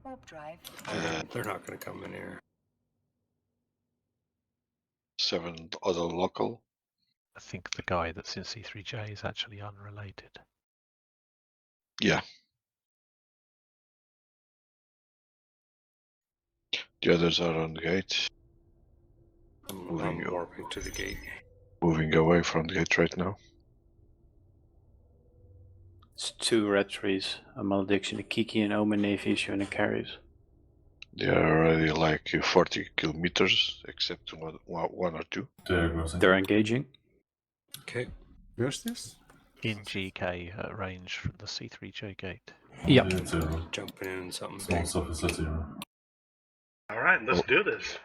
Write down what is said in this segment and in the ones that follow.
warp drive. They're not going to come in here. 7 other local. I think the guy that's in C3J is actually unrelated. Yeah. The others are on the gate. I'm warping to the gate. Moving away from the gate right now. It's 2 red trees, a malediction, a Kiki, and Omen Navies, and a carries. They are already like 40 kilometers, except one or two. They're engaging. Okay. Where's this? In GK range from the C3J gate. Yep. Jumping in something Small big. stuff is at 0. Alright, let's do this.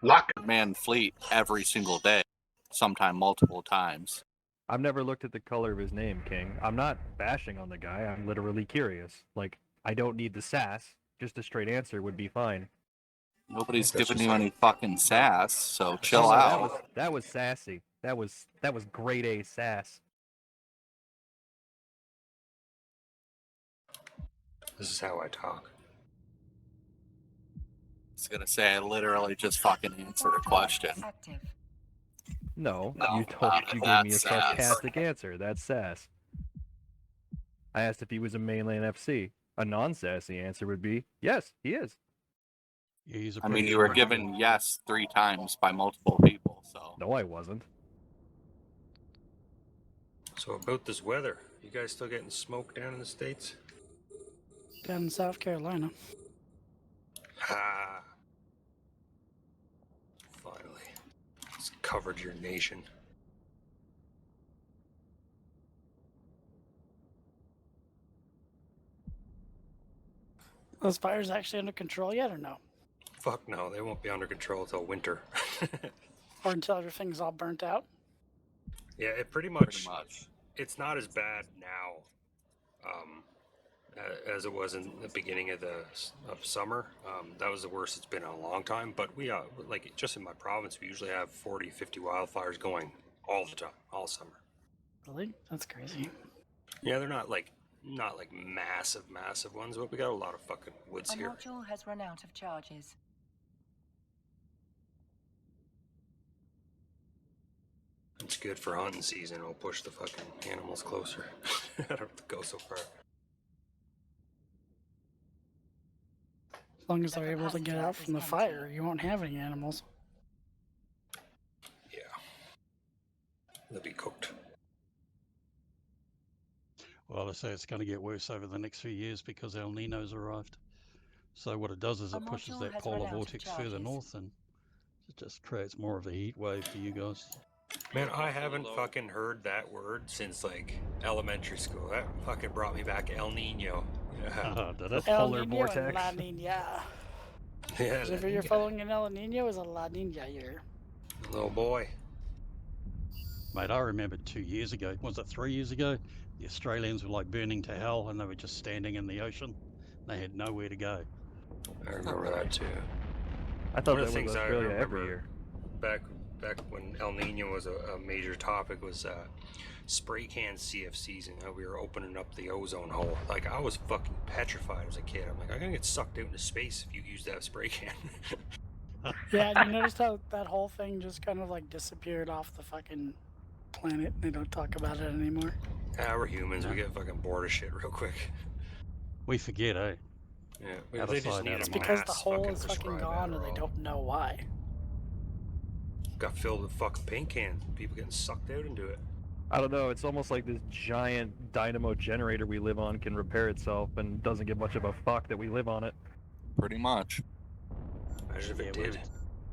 Lock man fleet every single day, sometime multiple times. I've never looked at the color of his name, King. I'm not bashing on the guy. I'm literally curious. Like, I don't need the sass. Just a straight answer would be fine. Nobody's giving you any fucking sass, so chill out. That was sassy. That was grade A sass. This is how I talk. I was gonna say I literally just fucking answered a question. Active. No, No, you gave me a that's sarcastic answer. That's sass. I asked if he was a mainland FC. A non-sassy answer would be, yes, he is. Yeah, he's a I mean, pretty you were smart given guy. yes 3 times by multiple people, so. No, I wasn't. So about this weather, you guys still getting smoke down in the States? Down in South Carolina. Ha! Finally. It's covered your nation. Those fires actually under control yet or no? Fuck no, they won't be under control till winter. Or until everything's all burnt out? Yeah, it pretty much. much. It's not as bad now, as it was in the beginning of summer. That was the worst it's been in a long time. But we like just in my province, we usually have 40, 50 wildfires going all the time, all summer. Really? That's crazy. Yeah, they're not like massive ones, but we got a lot of fucking woods A here. module has run out of charges. It's good for hunting season. It'll push the fucking animals closer. I don't have to go so far. As long as they're able to get out from the fire, you won't have any animals. Yeah. They'll be cooked. Well, I say it's going to get worse over the next few years because El Nino's arrived. So what it does is it pushes that polar vortex further north and it just creates more of a heat wave for you guys. Man, I haven't fucking heard that word since like elementary school. That fucking brought me back El Nino. Yeah. Did it? El Polar Nino vortex. and La Nina. Yeah. If you're following an El Nino, is a La Nina year. Little boy. Mate, I remember 2 years ago, was it 3 years ago? The Australians were like burning to hell and they were just standing in the ocean. They had nowhere to go. I remember that too. I thought One of that the was things I Australia remember every year. Back when El Nino was a major topic was spray can CFCs and how we were opening up the ozone hole. Like I was fucking petrified as a kid. I'm like, I'm gonna get sucked out into space if you use that spray can. Yeah, you noticed how that whole thing just kind of like disappeared off the fucking planet? They don't talk about it anymore. We're humans. We get fucking bored of shit real quick. We forget, eh? Yeah, Out they of just sight, need out a of It's because mass the hole is fucking prescribed gone and they Adderall. don't know why. Got filled with fucking paint cans. People getting sucked out into it. I don't know, it's almost like this giant dynamo generator we live on can repair itself and doesn't give much of a fuck that we live on it. Pretty much. Imagine if it did.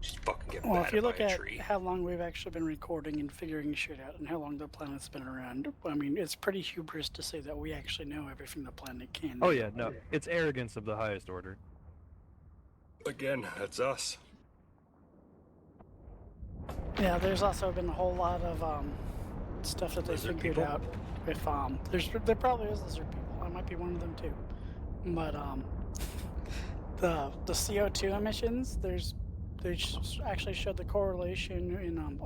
Just fucking get Well, if batted you look by a at tree. how long we've actually been recording and figuring shit out and how long the planet's been around, I mean, it's pretty hubris to say that we actually know everything the planet can do. Oh yeah, no, it's arrogance of the highest order. Again, that's us. Yeah, there's also been a whole lot of stuff that they Lizard figured people? out with there probably is lizard people. I might be one of them too. But the CO2 emissions, they actually showed the correlation in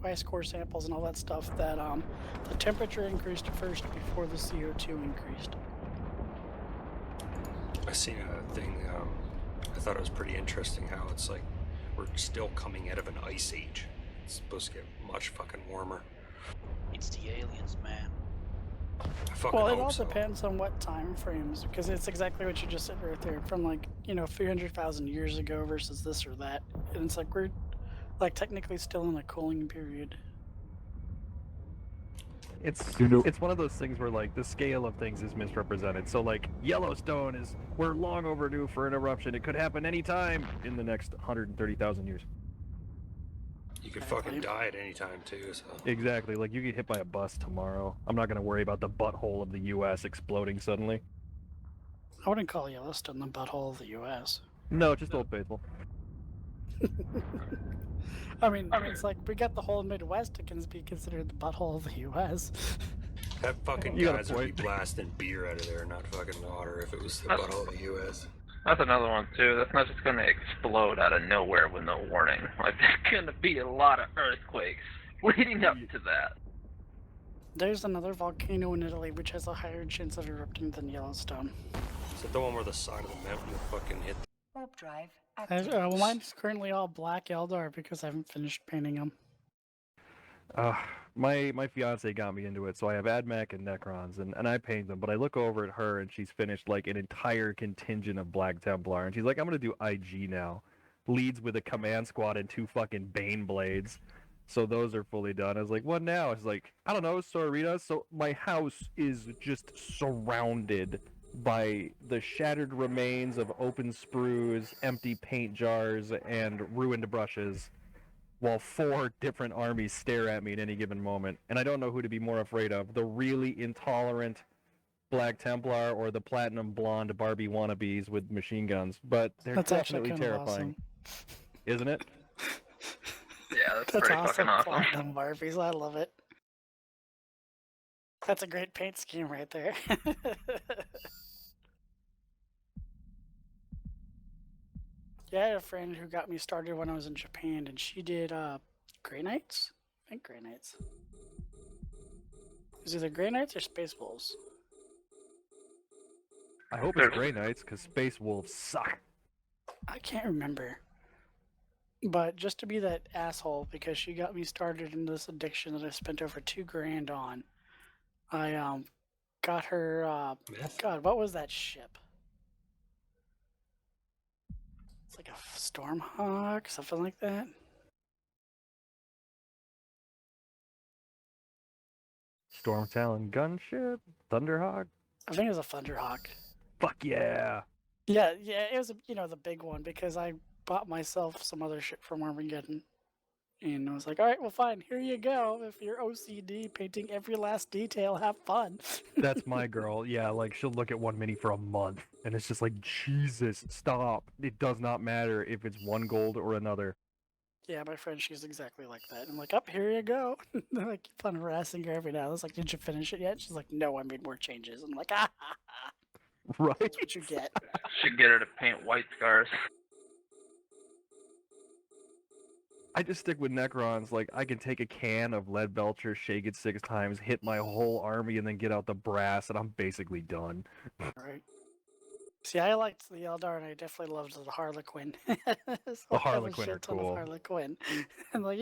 ice core samples and all that stuff that the temperature increased first before the CO2 increased. I seen a thing. I thought it was pretty interesting how it's like we're still coming out of an ice age. It's supposed to get much fucking warmer. It's the aliens, man. I fucking Well, it hope all so. depends on what time frames, because it's exactly what you just said right there. From like 300,000 years ago versus this or that, and it's like we're like technically still in a cooling period. It's one of those things where like the scale of things is misrepresented. So like Yellowstone we're long overdue for an eruption. It could happen anytime in the next 130,000 years. You could fucking die at any time too. So. Exactly. Like you get hit by a bus tomorrow. I'm not gonna worry about the butthole of the U.S. exploding suddenly. I wouldn't call Yellowstone the butthole of the U.S. No, just Old Faithful. I mean, it's like we got the whole Midwest that can be considered the butthole of the U.S. That fucking You got a guys would be point. blasting beer out of there, not fucking water, if it was the butthole of the U.S. That's another one too. That's not just going to explode out of nowhere with no warning. Like there's going to be a lot of earthquakes leading up to that. There's another volcano in Italy which has a higher chance of erupting than Yellowstone. Is that the one where the side of the mountain will fucking hit? Warp drive active. Well, mine's currently all black Eldar because I haven't finished painting them. My fiance got me into it, so I have AdMech and Necrons, and I paint them, but I look over at her and she's finished like an entire contingent of Black Templar, and she's like, I'm gonna do IG now. Leads with a command squad and 2 fucking Bane blades. So those are fully done. I was like, what now? It's like, I don't know, Sorita. So my house is just surrounded by the shattered remains of open sprues, empty paint jars, and ruined brushes, while 4 different armies stare at me at any given moment. And I don't know who to be more afraid of, the really intolerant Black Templar or the platinum blonde Barbie wannabes with machine guns. But they're That's definitely actually kind of terrifying. Isn't it? Yeah, that's That's pretty awesome. fucking awesome. Platinum Barbies, I love it. That's a great paint scheme right there. Yeah, I had a friend who got me started when I was in Japan, and she did Grey Knights? I think Grey Knights. It was either Grey Knights or Space Wolves. I hope it's Grey Knights, because Space Wolves suck. I can't remember. But just to be that asshole, because she got me started in this addiction that I spent over $2,000 on, I got her. God, what was that ship? It's like a Stormhawk, something like that. Storm Talon gunship, Thunderhawk. I think it was a Thunderhawk. Fuck yeah! Yeah, it was the big one, because I bought myself some other shit from Armageddon. And I was like, all right, well, fine, here you go. If you're OCD, painting every last detail, have fun. That's my girl. Yeah, like she'll look at one mini for a month, and it's just like, Jesus, stop. It does not matter if it's one gold or another. Yeah, my friend, she's exactly like that. I'm like, here you go. I keep on harassing her every now. I was like, did you finish it yet? She's like, no, I made more changes. I'm like, ah, ha, ha. Right? That's what you get. Should get her to paint white scars. I just stick with Necrons. Like, I can take a can of lead belcher, shake it 6 times, hit my whole army, and then get out the brass, and I'm basically done. Right. See, I liked the Eldar, and I definitely loved the Harlequin. The Harlequin are cool. Harlequin. And like,